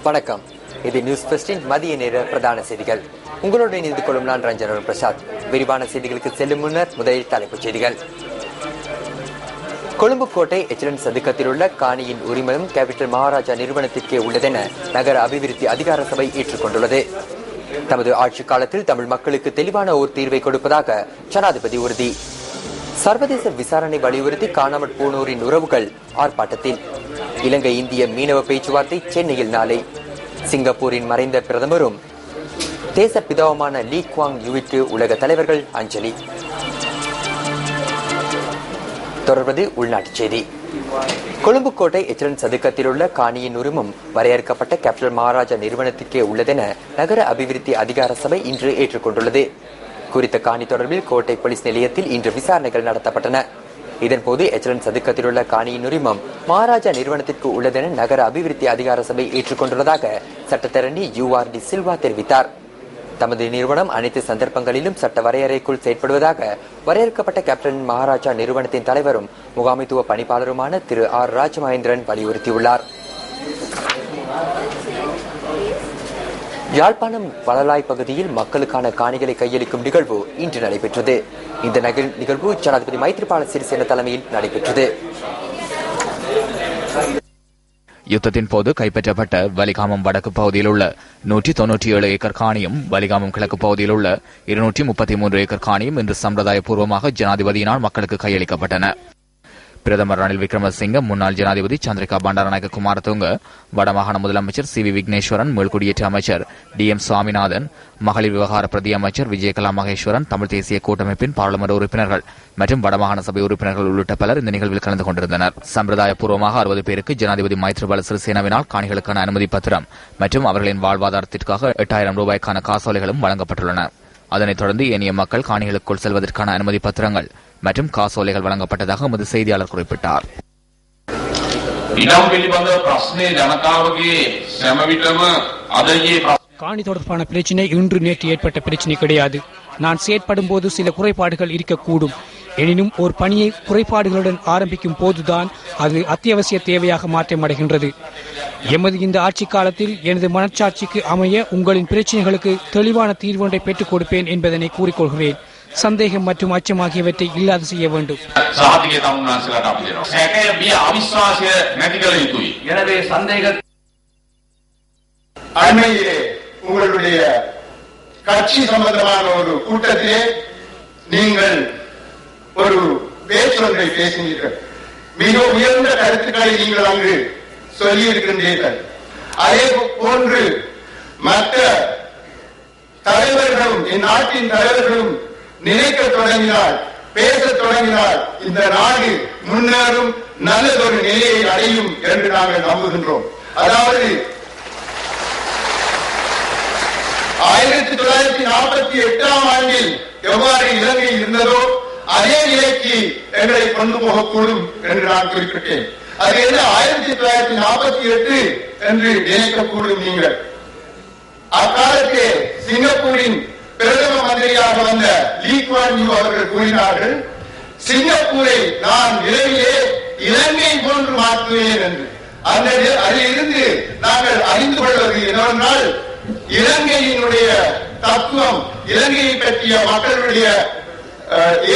வணக்கம். இது நியூஸ் ஃபர்ஸ்டின் மதிய நேர பிரதான செய்திகள். உங்களுடன் இணைந்து கொள்ளும் நான் ரஞ்சன் பிரசாத். விரிவான செய்திகளுக்கு செல்லும் முன்னர் முதலில் தலைப்புச் செய்திகள். கொழும்பு கோட்டை எச்என் சதுக்கத்தில் உள்ள காணியின் உரிமம் கேபிட்டல் மகாராஜா நிறுவனத்திற்கே உள்ளதென நகர அபிவிருத்தி அதிகார சபை ஏற்றுக்கொண்டுள்ளது. தமது ஆட்சி காலத்தில் தமிழ் மக்களுக்கு தெளிவான ஓர் தீர்வை கொடுப்பதாக ஜனாதிபதி உறுதி. சர்வதேச விசாரணை வலியுறுத்தி காணாமற் போனோரின் உறவுகள் ஆர்ப்பாட்டத்தில். இலங்கை இந்திய மீனவ பேச்சுவார்த்தை சென்னையில் நாளை. சிங்கப்பூரின் மறைந்த பிரதமரும் தேச பிதாவுமான லீ குவாங் யூவிற்கு உலக தலைவர்கள் அஞ்சலி. தொடர்வது உள்நாட்டுச் செய்தி. கொழும்பு கோட்டை எச்என் சதுக்கத்தில் உள்ள காணியின் உரிமம் வரையறுக்கப்பட்ட கேபிட்டல் மகாராஜா நிறுவனத்திற்கே உள்ளதென நகர அபிவிருத்தி அதிகார சபை இன்று ஏற்றுக்கொண்டுள்ளது. குறித்த காணி தொடர்பில் கோட்டை போலீஸ் நிலையத்தில் இன்று விசாரணைகள் நடத்தப்பட்டன. இதன்போது எச்என் சதுக்கத்தில் உள்ள காணியின் உரிமம் மகாராஜா நிறுவனத்திற்கு உள்ளதென நகர அபிவிருத்தி அதிகார சபை ஏற்றுக்கொண்டுள்ளதாக சட்டத்தரணி URD சில்வா தெரிவித்தார். தமது நிறுவனம் அனைத்து சந்தர்ப்பங்களிலும் சட்ட வரையறைக்குள் செயற்படுவதாக வரையறுக்கப்பட்ட கேப்டன் மகாராஜா நிறுவனத்தின் தலைவரும் முகாமைத்துவ பணிப்பாளருமான திரு R ராஜமகேந்திரன் வலியுறுத்தியுள்ளார். யாழ்ப்பாணம் வளலாய் பகுதியில் மக்களுக்கான காணிகளை கையளிக்கும் நிகழ்வு இன்று நடைபெற்றது. இந்த நிகழ்வு ஜனாதிபதி மைத்ரிபால சிறிசேன தலைமையில் நடைபெற்றது. யுத்தத்தின் போது கைப்பற்றப்பட்ட வலிகாமம் வடக்கு பகுதியில் உள்ள 197 ஏக்கர் காணியும் வலிகாமம் கிழக்கு பகுதியில் உள்ள 233 ஏக்கர் காணியும் இன்று சம்பிரதாய பூர்வமாக ஜனாதிபதியினால் மக்களுக்கு கையளிக்கப்பட்டன. பிரதமர் ரணில் விக்ரமசிங்க, முன்னாள் ஜனாதிபதி சந்திரிகா பண்டாரநாயக்க குமாரதுங்க, வடமாகாண முதலமைச்சர் CV விக்னேஸ்வரன், மீள்குடியேற்ற அமைச்சர் DM சுவாமிநாதன், மகளிர் விவகார பிரதி அமைச்சர் விஜயகலா மகேஸ்வரன், தமிழ் தேசிய கூட்டமைப்பின் பாராளுமன்ற உறுப்பினர்கள் மற்றும் வடமாகாண சபை உறுப்பினர்கள் உள்ளிட்ட பலர் இந்த நிகழ்வில் கலந்து கொண்டிருந்தனர். சம்பிரதாய பூர்வமாக 60 பேருக்கு ஜனாதிபதி மைத்ரிபால சிறிசேனவினால் காணிகளுக்கான அனுமதி பத்திரம் மற்றும் அவர்களின் வாழ்வாதாரத்திற்காக 8000 ரூபாய்க்கான காசோலைகளும் வழங்கப்பட்டுள்ளன. அதனைத் தொடர்ந்து ஏனைய மக்கள் காணிகளுக்குள் செல்வதற்கான அனுமதி பத்திரங்கள் மற்றும் காசோலைகள் வழங்கப்பட்டதாக எமது செய்தியாளர் குறிப்பிட்டார். காணி தொடர்பான பிரச்சினை இன்று நேற்று ஏற்பட்ட பிரச்சினை கிடையாது. நான் செயற்படும் போது சில குறைபாடுகள் இருக்கக்கூடும். எனினும் ஒரு பணியை குறைபாடுகளுடன் ஆரம்பிக்கும் போதுதான் அது அத்தியாவசிய தேவையாக மாற்றமடைகின்றது. எமது இந்த ஆட்சி காலத்தில் எனது மனச்சாட்சிக்கு அமைய உங்களின் பிரச்சனைகளுக்கு தெளிவான தீர்வொன்றை பெற்றுக் கொடுப்பேன் என்பதனை கூறிக்கொள்கிறேன். சந்தேகம் மற்றும் அச்சம் ஆகியவற்றை இல்லாது செய்ய வேண்டும். எனவே அண்மையிலே உங்களுடைய கட்சி சம்பந்தமான ஒரு கூட்டத்திலே நீங்கள் ஒரு பேச்சொன்றை பேசினீர்கள். மிக உயர்ந்த கருத்துக்களை நீங்கள் அங்கு சொல்லி இருக்கின்றீர்கள். அதே போன்று மற்ற தலைவர்களும் இந்நாட்டின் தலைவர்களும் நினைக்க தொடங்கினால், பேச தொடங்கினால் இந்த நாடு முன்னேறும், நல்லதொரு நிலையை அடையும் என்று நாங்கள் நம்புகின்றோம். அதாவது 1948ஆம் ஆண்டில் எவ்வாறு இலங்கை இருந்ததோ அதே நிலைக்கு எங்களை கொண்டு போகக்கூடும் என்று நான் குறிப்பிட்டேன். அது என்ன 1948 என்று நினைக்கக்கூடும் நீங்கள். அக்காலத்தில் சிங்கப்பூரின் பிரதம மந்திரியாக வந்த லீ குவாங் யூ அவர்கள் கூறினார்கள், சிங்கப்பூரை நான் விரைவிலே இலங்கை போன்று மாற்றுவேன் என்று. அதிலிருந்து நாங்கள் அறிந்து கொள்வது என்னவென்றால், இலங்கையினுடைய தத்துவம், இலங்கையை பற்றிய மக்களுடைய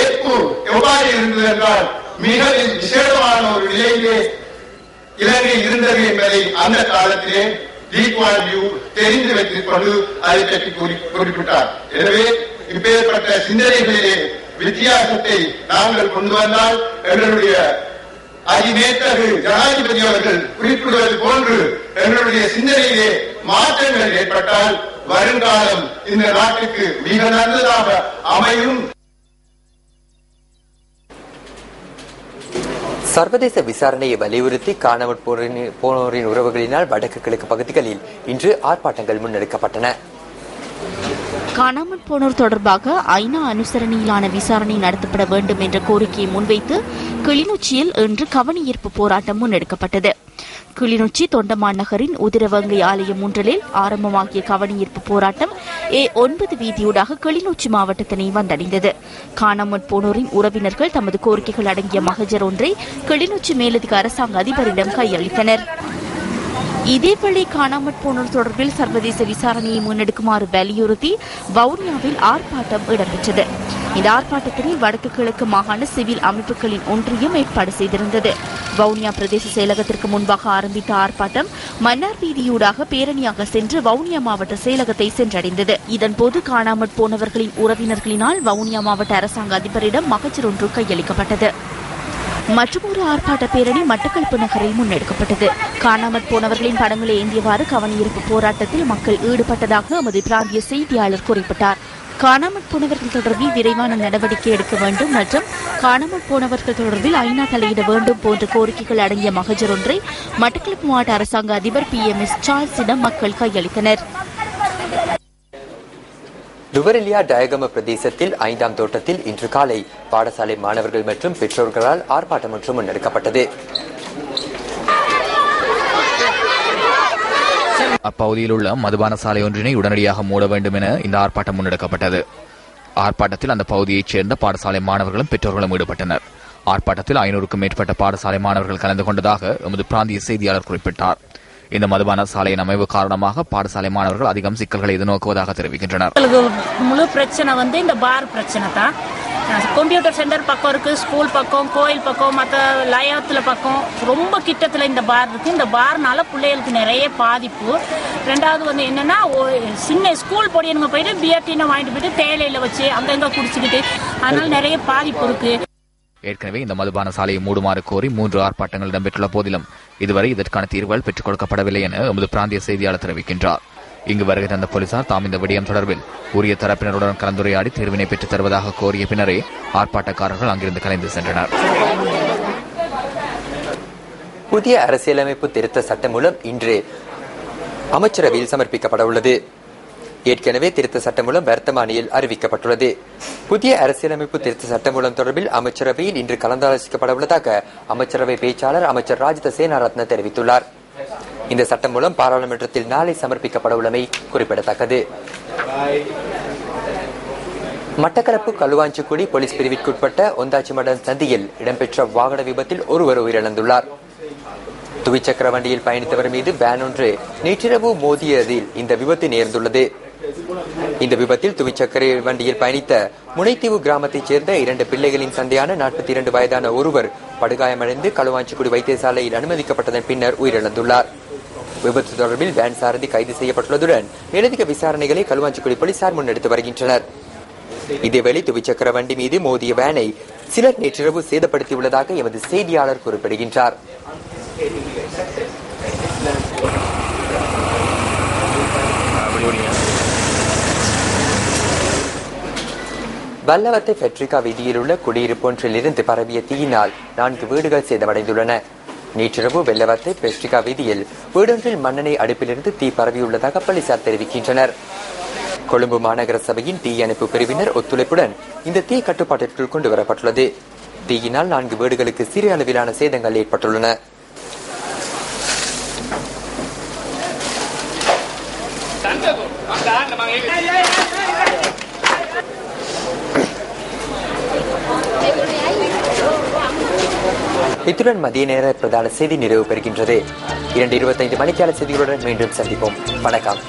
ஏற்பு எவ்வாறு இருந்தது என்றால் மிக விசேடமான ஒரு நிலையிலே இலங்கை இருந்தது என்பதை அந்த காலத்திலே லீ குவாங் யூ தெரிந்து வைத்துக் கொண்டு அதை பற்றி குறிப்பிட்டார். எனவே இப்பேற்பட்ட சிந்தனைகளிலே வித்தியாசத்தை நாங்கள் கொண்டு வந்தால் எங்களுடைய அதிமேத்தகு ஜனாதிபதி அவர்கள் குறிப்பிடுவது போன்று எங்களுடைய சிந்தனையிலே மாற்றங்கள் ஏற்பட்டால் வருங்காலம் இந்த நாட்டுக்கு மிக நல்லதாக அமையும். சர்வதேச விசாரணையை வலியுறுத்தி காணாமற் போனோரின் உறவுகளினால் வடக்கு கிழக்கு பகுதிகளில் இன்று ஆர்ப்பாட்டங்கள் முன்னெடுக்கப்பட்டன. காணாமற் போனோர் தொடர்பாக ஐநா அனுசரணையிலான விசாரணை நடத்தப்பட வேண்டும் என்ற கோரிக்கையை முன்வைத்து கிளிநொச்சியில் இன்று கவனஈர்ப்பு போராட்டம் முன்னெடுக்கப்பட்டது. கிளிநொச்சி தொண்டமான் நகரின் உதிரவங்கை ஆலயம் ஒன்றில் ஆரம்பமாகிய கவனஈர்ப்பு போராட்டம் A9 வீதியூடாக கிளிநொச்சி மாவட்டத்தினை வந்தடைந்தது. காணாமற் போனோரின் உறவினர்கள் தமது கோரிக்கைகள் அடங்கிய மகஜர் ஒன்றை கிளிநொச்சி மேலதிக அரசாங்க அதிபரிடம் கையளித்தனர். இதேவேளை காணாமற் போனோர் தொடர்பில் சர்வதேச விசாரணையை முன்னெடுக்குமாறு வலியுறுத்தி வவுனியாவில் ஆர்ப்பாட்டம் இடம்பெற்றது. இந்த ஆர்ப்பாட்டத்தினை வடக்கு கிழக்கு மாகாண சிவில் அமைப்புகளின் ஒன்றியம் ஏற்பாடு செய்திருந்தது. வவுனியா பிரதேச செயலகத்திற்கு முன்பாக ஆரம்பித்த ஆர்ப்பாட்டம் மன்னார் வீதியூடாக பேரணியாக சென்று வவுனியா மாவட்ட செயலகத்தை சென்றடைந்தது. இதன்போது காணாமற் போனவர்களின் உறவினர்களினால் வவுனியா மாவட்ட அரசாங்க அதிபரிடம் மகஜர் ஒன்று கையளிக்கப்பட்டது. மற்றொரு ஆர்ப்பாட்ட பேரணி மட்டக்களப்பு நகரில் முன்னெடுக்கப்பட்டது. காணாமற் போனவர்களின் படங்களை ஏந்தியவாறு கவனஈர்ப்பு போராட்டத்தில் மக்கள் ஈடுபட்டதாக எமது பிராந்திய செய்தியாளர் குறிப்பிட்டார். காணாமற் போனவர்கள் தொடர்பில் விரைவான நடவடிக்கை எடுக்க வேண்டும் மற்றும் காணாமற் போனவர்கள் தொடர்பில் ஐநா தலையிட வேண்டும் போன்ற கோரிக்கைகள் அடங்கிய மகஜர் ஒன்றை மட்டக்களப்பு மாவட்ட அரசாங்க அதிபர் PMS சார்ல்ஸிடம் மக்கள் கையளித்தனர். நுவரெலியா டயகம பிரதேசத்தில் 5ஆம் தோட்டத்தில் இன்று காலை பாடசாலை மாணவர்கள் மற்றும் பெற்றோர்களால் ஆர்ப்பாட்டம் ஒன்று முன்னெடுக்கப்பட்டது. அப்பகுதியில் உள்ள மதுபான சாலை ஒன்றினை உடனடியாக மூட வேண்டும் என இந்த ஆர்ப்பாட்டம் முன்னெடுக்கப்பட்டது. ஆர்ப்பாட்டத்தில் அந்த பகுதியைச் சேர்ந்த பாடசாலை மாணவர்களும் பெற்றோர்களும் ஈடுபட்டனர். ஆர்ப்பாட்டத்தில் 500க்கும் மேற்பட்ட பாடசாலை மாணவர்கள் கலந்து கொண்டதாக எமது பிராந்திய செய்தியாளர் குறிப்பிட்டார். இந்த மதுபான சாலையின் அமைவு காரணமாக பாடசாலை மாணவர்கள் அதிகம் சிக்கல்களை எதிர்நோக்குவதாக தெரிவிக்கின்றனர். முழு பிரச்சனை இந்த பார் பிரச்சனை தான். கம்ப்யூட்டர் சென்டர் பக்கம் இருக்கு, ஸ்கூல் பக்கம், கோயில் பக்கம், மற்ற லயத்துல பக்கம் ரொம்ப கிட்டத்துல இந்த பார் இருக்கு. இந்த பார்னால பிள்ளைகளுக்கு நிறைய பாதிப்பு. ரெண்டாவது என்னன்னா சின்ன ஸ்கூல் பொடியனுங்க போயிட்டு பியர்டினை வாங்கிட்டு போயிட்டு தேயிலையில வச்சு அங்கங்க குடிச்சுக்கிட்டு அதனால நிறைய பாதிப்பு இருக்கு. ஏற்கனவே இந்த மதுபான சாலையை மூடுமாறு கோரி 3 ஆர்ப்பாட்டங்கள் இடம்பெற்றுள்ள போதிலும் இதுவரை இதற்கான தீர்வுகள் பெற்றுக் கொடுக்கப்படவில்லை என எமது பிராந்திய செய்தியாளர் தெரிவிக்கின்றார். இங்கு வருகை தந்த போலீசார் தாம் இந்த விடயம் தொடர்பில் உரிய தரப்பினருடன் கலந்துரையாடி தீர்வினை பெற்றுத் தருவதாக கோரிய பின்னரே ஆர்ப்பாட்டக்காரர்கள் அங்கிருந்து கலைந்து சென்றனர். புதிய அரசியலமைப்பு திருத்த சட்டம் மூலம் இன்று அமைச்சரவையில் சமர்ப்பிக்கப்பட உள்ளது. ஏற்கனவே திருத்த சட்டம் மூலம் வர்த்தமானியில் அறிவிக்கப்பட்டுள்ளது. புதிய அரசியலமைப்பு திருத்த சட்டம் மூலம் தொடர்பில் அமைச்சரவையில் இன்று கலந்தாலோசிக்கப்பட உள்ளதாக அமைச்சரவை பேச்சாளர் அமைச்சர் ராஜித சேனாரத்ன தெரிவித்துள்ளார். இந்த சட்டம் மூலம் பாராளுமன்றத்தில் நாளை சமர்ப்பிக்கப்பட உள்ளமை குறிப்பிடத்தக்கது. மட்டக்களப்பு களுவாஞ்சிக்குடி போலீஸ் பிரிவிற்குட்பட்ட ஒந்தாச்சிமடம் சந்தியில் இடம்பெற்ற வாகன விபத்தில் ஒருவர் உயிரிழந்துள்ளார். துவிச்சக்கர வண்டியில் பயணித்தவர் மீது வேன் ஒன்று நேற்றிரவு மோதியதில் இந்த விபத்து நேர்ந்துள்ளது. இந்த விபத்தில் துவிச்சக்கர வண்டியில் பயணித்த முனைத்தீவு கிராமத்தைச் சேர்ந்த 2 பிள்ளைகளின் தந்தையான 42 வயதான ஒருவர் படுகாயமடைந்து களுவாஞ்சிக்குடி வைத்தியசாலையில் அனுமதிக்கப்பட்டதன் பின்னர் உயிரிழந்துள்ளார். விபத்து தொடர்பில் வேன் சாரதி கைது செய்யப்பட்டுள்ளதுடன் மேலதிக விசாரணைகளை களுவாஞ்சிக்குடி போலீசார் முன்னெடுத்து வருகின்றனர். இதேவேளை துவிச்சக்கர வண்டி மீது மோதிய வேனை சிலர் நேற்றிரவு சேதப்படுத்தியுள்ளதாக எமது செய்தியாளர் குறிப்பிடுகின்றார். வல்லவத்தை பெட்ரிகா வீதியில் உள்ள குடியிருப்பு ஒன்றிலிருந்து பரவிய தீயினால் 4 வீடுகள் சேதமடைந்துள்ளன. நேற்றிரவு வெள்ளவத்தை பெட்ரிகா வீதியில் வீடொன்றில் மண்ணெண்ணெய் அடுப்பிலிருந்து தீ பரவியுள்ளதாக போலீசார் தெரிவிக்கின்றனர். கொழும்பு மாநகர சபையின் தீயணைப்பு பிரிவினர் ஒத்துழைப்புடன் இந்த தீ கட்டுப்பாட்டிற்குள் கொண்டு வரப்பட்டுள்ளது. தீயினால் 4 வீடுகளுக்கு சிறிய அளவிலான சேதங்கள் ஏற்பட்டுள்ளன. இத்துடன் மதிய நேர பிரதான செய்தி நிறைவு பெறுகின்றது. 2:25 மணிக்கான செய்திகளுடன் மீண்டும் சந்திப்போம். வணக்கம்.